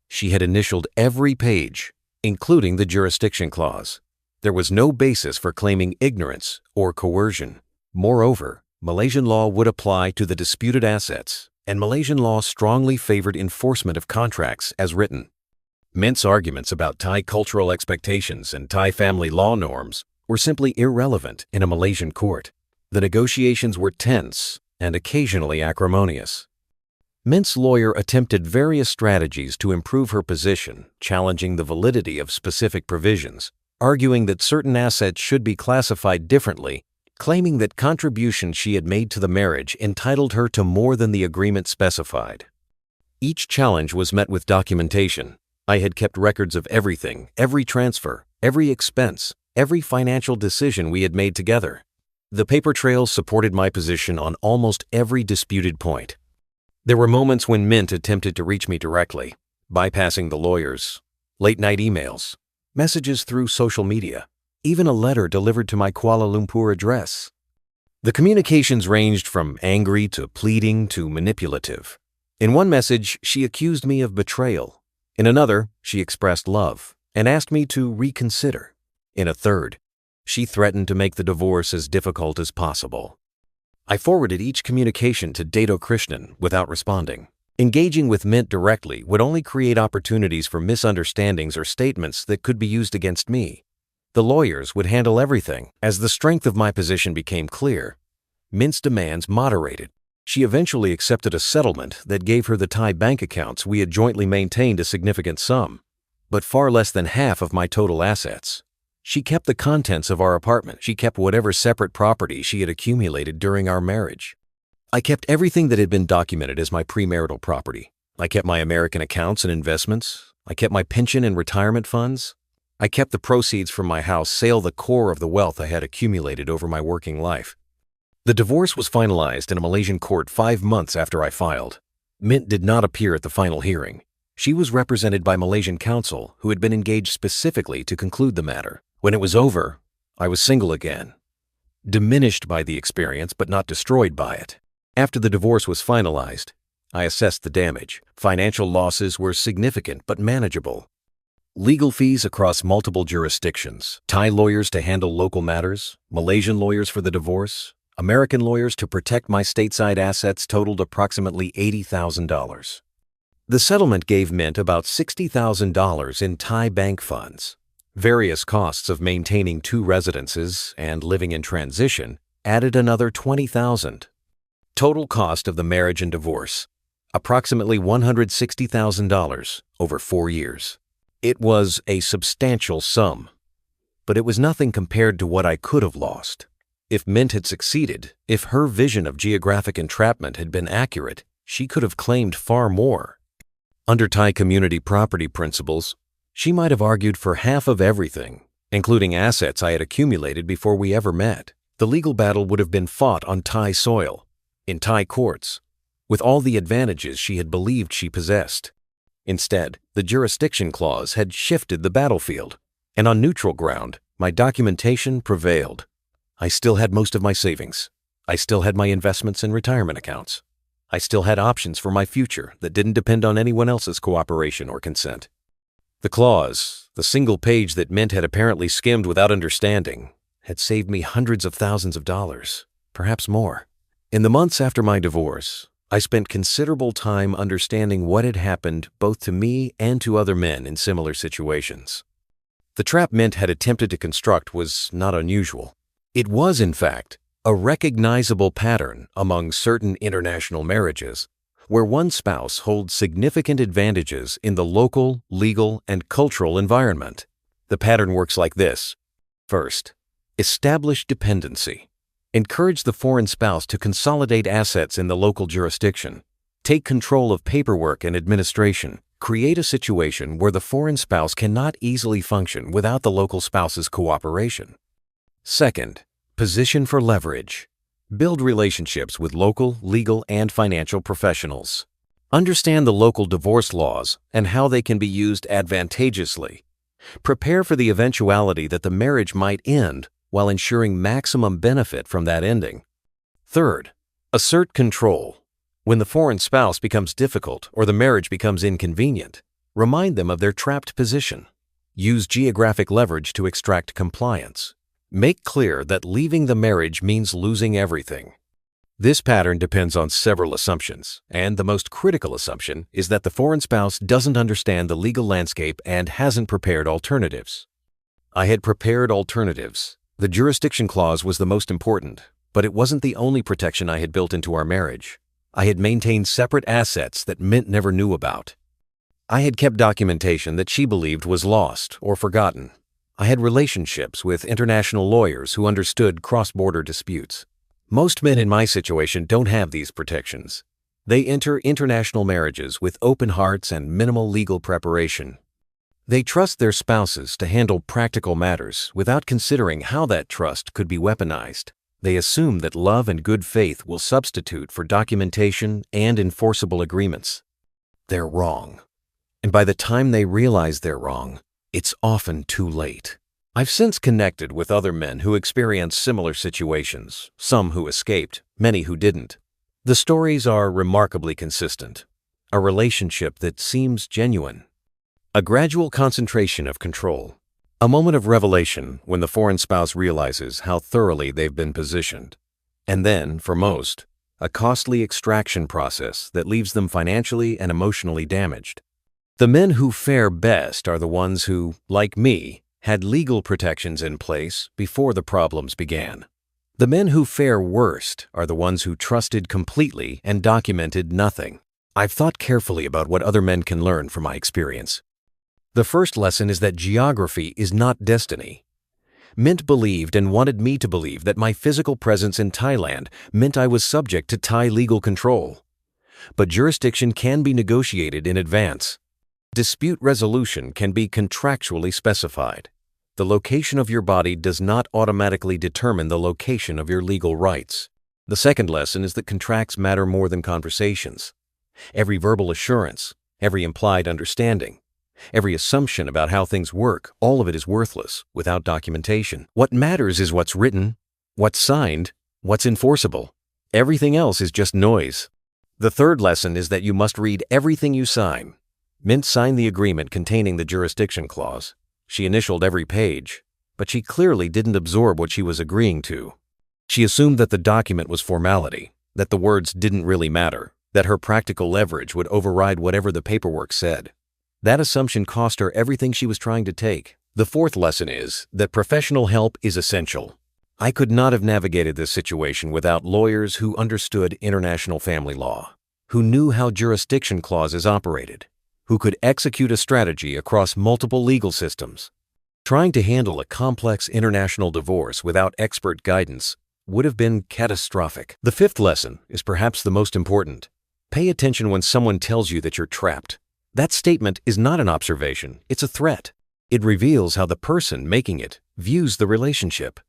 Speaker 1: She had initialed every page, including the jurisdiction clause. There was no basis for claiming ignorance or coercion. Moreover, Malaysian law would apply to the disputed assets, and Malaysian law strongly favored enforcement of contracts as written. Mint's arguments about Thai cultural expectations and Thai family law norms were simply irrelevant in a Malaysian court. The negotiations were tense and occasionally acrimonious. Mint's lawyer attempted various strategies to improve her position, challenging the validity of specific provisions, arguing that certain assets should be classified differently, claiming that contributions she had made to the marriage entitled her to more than the agreement specified. Each challenge was met with documentation. I had kept records of everything, every transfer, every expense, every financial decision we had made together. The paper trail supported my position on almost every disputed point. There were moments when Mint attempted to reach me directly, bypassing the lawyers, late-night emails, messages through social media, even a letter delivered to my Kuala Lumpur address. The communications ranged from angry to pleading to manipulative. In one message, she accused me of betrayal. In another, she expressed love and asked me to reconsider. In a third, she threatened to make the divorce as difficult as possible. I forwarded each communication to Dato Krishnan without responding. Engaging with Mint directly would only create opportunities for misunderstandings or statements that could be used against me. The lawyers would handle everything. As the strength of my position became clear, Mint's demands moderated. She eventually accepted a settlement that gave her the Thai bank accounts we had jointly maintained a significant sum, but far less than half of my total assets. She kept the contents of our apartment. She kept whatever separate property she had accumulated during our marriage. I kept everything that had been documented as my premarital property. I kept my American accounts and investments. I kept my pension and retirement funds. I kept the proceeds from my house, the core of the wealth I had accumulated over my working life. The divorce was finalized in a Malaysian court 5 months after I filed. Mint did not appear at the final hearing. She was represented by Malaysian counsel who had been engaged specifically to conclude the matter. When it was over, I was single again, diminished by the experience but not destroyed by it. After the divorce was finalized, I assessed the damage. Financial losses were significant but manageable. Legal fees across multiple jurisdictions, Thai lawyers to handle local matters, Malaysian lawyers for the divorce, American lawyers to protect my stateside assets totaled approximately $80,000. The settlement gave Mint about $60,000 in Thai bank funds. Various costs of maintaining 2 residences and living in transition added another $20,000. Total cost of the marriage and divorce, approximately $160,000 over 4 years. It was a substantial sum, but it was nothing compared to what I could have lost. If Mint had succeeded, if her vision of geographic entrapment had been accurate, she could have claimed far more. Under Thai community property principles, she might have argued for half of everything, including assets I had accumulated before we ever met. The legal battle would have been fought on Thai soil, in Thai courts, with all the advantages she had believed she possessed. Instead, the jurisdiction clause had shifted the battlefield, and on neutral ground, my documentation prevailed. I still had most of my savings. I still had my investments and retirement accounts. I still had options for my future that didn't depend on anyone else's cooperation or consent. The clause, the single page that Mint had apparently skimmed without understanding, had saved me hundreds of thousands of dollars, perhaps more. In the months after my divorce, I spent considerable time understanding what had happened both to me and to other men in similar situations. The trap Mint had attempted to construct was not unusual. It was, in fact, a recognizable pattern among certain international marriages, where one spouse holds significant advantages in the local, legal, and cultural environment. The pattern works like this. First, establish dependency. Encourage the foreign spouse to consolidate assets in the local jurisdiction. Take control of paperwork and administration. Create a situation where the foreign spouse cannot easily function without the local spouse's cooperation. Second, position for leverage. Build relationships with local, legal, and financial professionals. Understand the local divorce laws and how they can be used advantageously. Prepare for the eventuality that the marriage might end while ensuring maximum benefit from that ending. Third, assert control. When the foreign spouse becomes difficult or the marriage becomes inconvenient, remind them of their trapped position. Use geographic leverage to extract compliance. Make clear that leaving the marriage means losing everything. This pattern depends on several assumptions, and the most critical assumption is that the foreign spouse doesn't understand the legal landscape and hasn't prepared alternatives. I had prepared alternatives. The jurisdiction clause was the most important, but it wasn't the only protection I had built into our marriage. I had maintained separate assets that Mint never knew about. I had kept documentation that she believed was lost or forgotten. I had relationships with international lawyers who understood cross-border disputes. Most men in my situation don't have these protections. They enter international marriages with open hearts and minimal legal preparation. They trust their spouses to handle practical matters without considering how that trust could be weaponized. They assume that love and good faith will substitute for documentation and enforceable agreements. They're wrong. And by the time they realize they're wrong, it's often too late. I've since connected with other men who experienced similar situations, some who escaped, many who didn't. The stories are remarkably consistent. A relationship that seems genuine. A gradual concentration of control. A moment of revelation when the foreign spouse realizes how thoroughly they've been positioned. And then, for most, a costly extraction process that leaves them financially and emotionally damaged. The men who fare best are the ones who, like me, had legal protections in place before the problems began. The men who fare worst are the ones who trusted completely and documented nothing. I've thought carefully about what other men can learn from my experience. The first lesson is that geography is not destiny. Mint believed and wanted me to believe that my physical presence in Thailand meant I was subject to Thai legal control. But jurisdiction can be negotiated in advance. Dispute resolution can be contractually specified. The location of your body does not automatically determine the location of your legal rights. The second lesson is that contracts matter more than conversations. Every verbal assurance, every implied understanding, every assumption about how things work, all of it is worthless without documentation. What matters is what's written, what's signed, what's enforceable. Everything else is just noise. The third lesson is that you must read everything you sign. Mint signed the agreement containing the jurisdiction clause. She initialed every page, but she clearly didn't absorb what she was agreeing to. She assumed that the document was formality, that the words didn't really matter, that her practical leverage would override whatever the paperwork said. That assumption cost her everything she was trying to take. The fourth lesson is that professional help is essential. I could not have navigated this situation without lawyers who understood international family law, who knew how jurisdiction clauses operated, who could execute a strategy across multiple legal systems. Trying to handle a complex international divorce without expert guidance would have been catastrophic. The fifth lesson is perhaps the most important. Pay attention when someone tells you that you're trapped. That statement is not an observation, it's a threat. It reveals how the person making it views the relationship.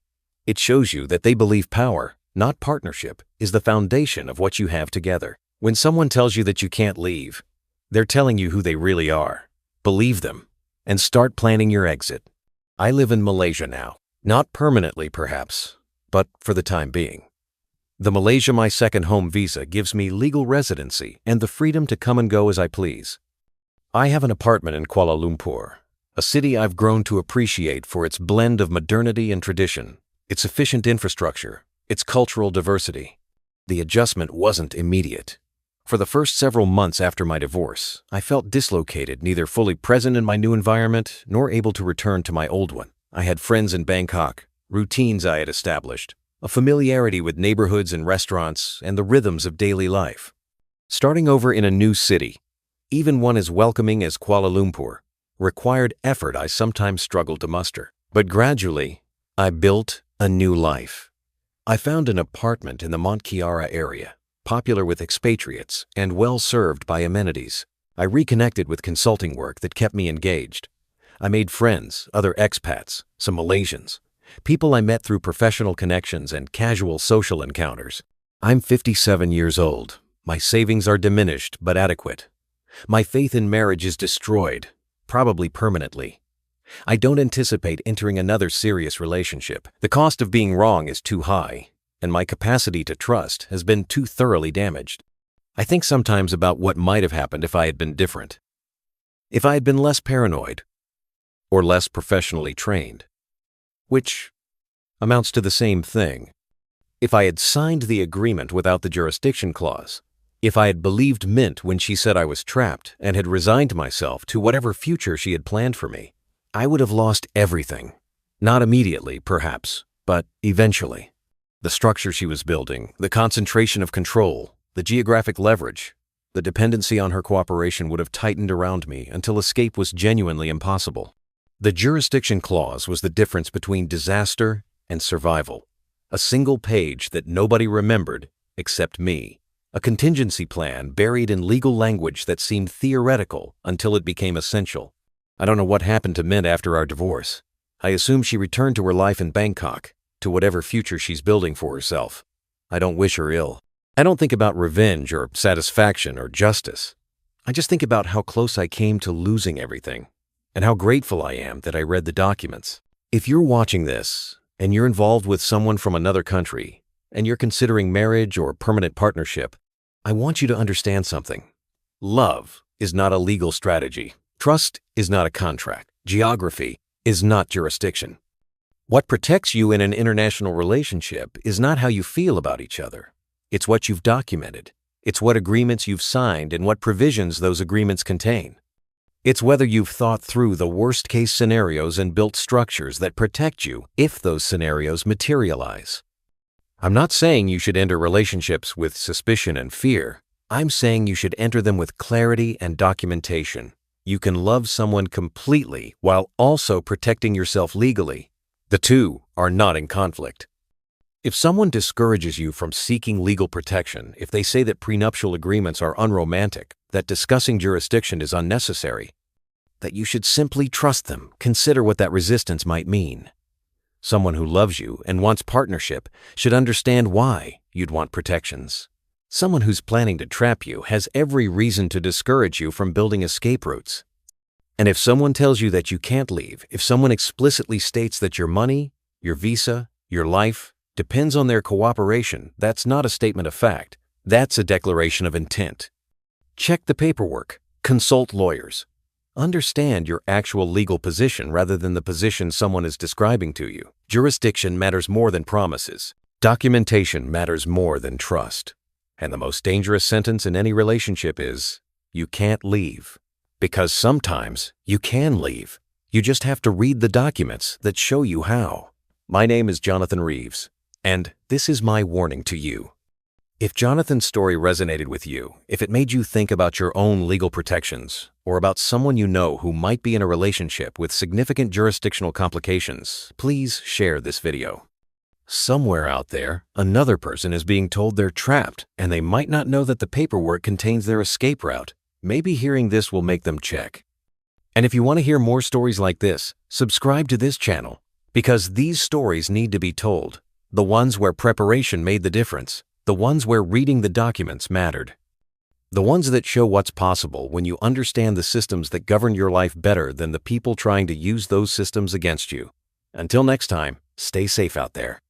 Speaker 1: It shows you that they believe power, not partnership, is the foundation of what you have together. When someone tells you that you can't leave, they're telling you who they really are. Believe them, and start planning your exit. I live in Malaysia now. Not permanently, perhaps, but for the time being. The Malaysia My Second Home visa gives me legal residency and the freedom to come and go as I please. I have an apartment in Kuala Lumpur, a city I've grown to appreciate for its blend of modernity and tradition, its efficient infrastructure, its cultural diversity. The adjustment wasn't immediate. For the first several months after my divorce, I felt dislocated, neither fully present in my new environment nor able to return to my old one. I had friends in Bangkok, routines I had established, a familiarity with neighborhoods and restaurants, and the rhythms of daily life. Starting over in a new city, even one as welcoming as Kuala Lumpur, required effort I sometimes struggled to muster. But gradually, I built a new life. I found an apartment in the Mont Kiara area, popular with expatriates and well-served by amenities. I reconnected with consulting work that kept me engaged. I made friends, other expats, some Malaysians, people I met through professional connections and casual social encounters. I'm 57 years old. My savings are diminished but adequate. My faith in marriage is destroyed, probably permanently. I don't anticipate entering another serious relationship. The cost of being wrong is too high, and my capacity to trust has been too thoroughly damaged. I think sometimes about what might have happened if I had been different. If I had been less paranoid, or less professionally trained, which amounts to the same thing. If I had signed the agreement without the jurisdiction clause, if I had believed Mint when she said I was trapped and had resigned myself to whatever future she had planned for me, I would have lost everything. Not immediately, perhaps, but eventually. The structure she was building, the concentration of control, the geographic leverage, the dependency on her cooperation would have tightened around me until escape was genuinely impossible. The jurisdiction clause was the difference between disaster and survival. A single page that nobody remembered except me. A contingency plan buried in legal language that seemed theoretical until it became essential. I don't know what happened to Mint after our divorce. I assume she returned to her life in Bangkok, to whatever future she's building for herself. I don't wish her ill. I don't think about revenge or satisfaction or justice. I just think about how close I came to losing everything, and how grateful I am that I read the documents. If you're watching this, and you're involved with someone from another country, and you're considering marriage or permanent partnership, I want you to understand something. Love is not a legal strategy. Trust is not a contract. Geography is not jurisdiction. What protects you in an international relationship is not how you feel about each other. It's what you've documented. It's what agreements you've signed and what provisions those agreements contain. It's whether you've thought through the worst-case scenarios and built structures that protect you if those scenarios materialize. I'm not saying you should enter relationships with suspicion and fear. I'm saying you should enter them with clarity and documentation. You can love someone completely while also protecting yourself legally. The two are not in conflict. If someone discourages you from seeking legal protection, if they say that prenuptial agreements are unromantic, that discussing jurisdiction is unnecessary, that you should simply trust them, consider what that resistance might mean. Someone who loves you and wants partnership should understand why you'd want protections. Someone who's planning to trap you has every reason to discourage you from building escape routes. And if someone tells you that you can't leave, if someone explicitly states that your money, your visa, your life depends on their cooperation, that's not a statement of fact. That's a declaration of intent. Check the paperwork. Consult lawyers. Understand your actual legal position rather than the position someone is describing to you. Jurisdiction matters more than promises. Documentation matters more than trust. And the most dangerous sentence in any relationship is, you can't leave. Because sometimes you can leave. You just have to read the documents that show you how. My name is Jonathan Reeves, and this is my warning to you. If Jonathan's story resonated with you, if it made you think about your own legal protections, or about someone you know who might be in a relationship with significant jurisdictional complications, please share this video. Somewhere out there, another person is being told they're trapped, and they might not know that the paperwork contains their escape route. Maybe hearing this will make them check. And if you want to hear more stories like this, subscribe to this channel, because these stories need to be told. The ones where preparation made the difference. The ones where reading the documents mattered. The ones that show what's possible when you understand the systems that govern your life better than the people trying to use those systems against you. Until next time, stay safe out there.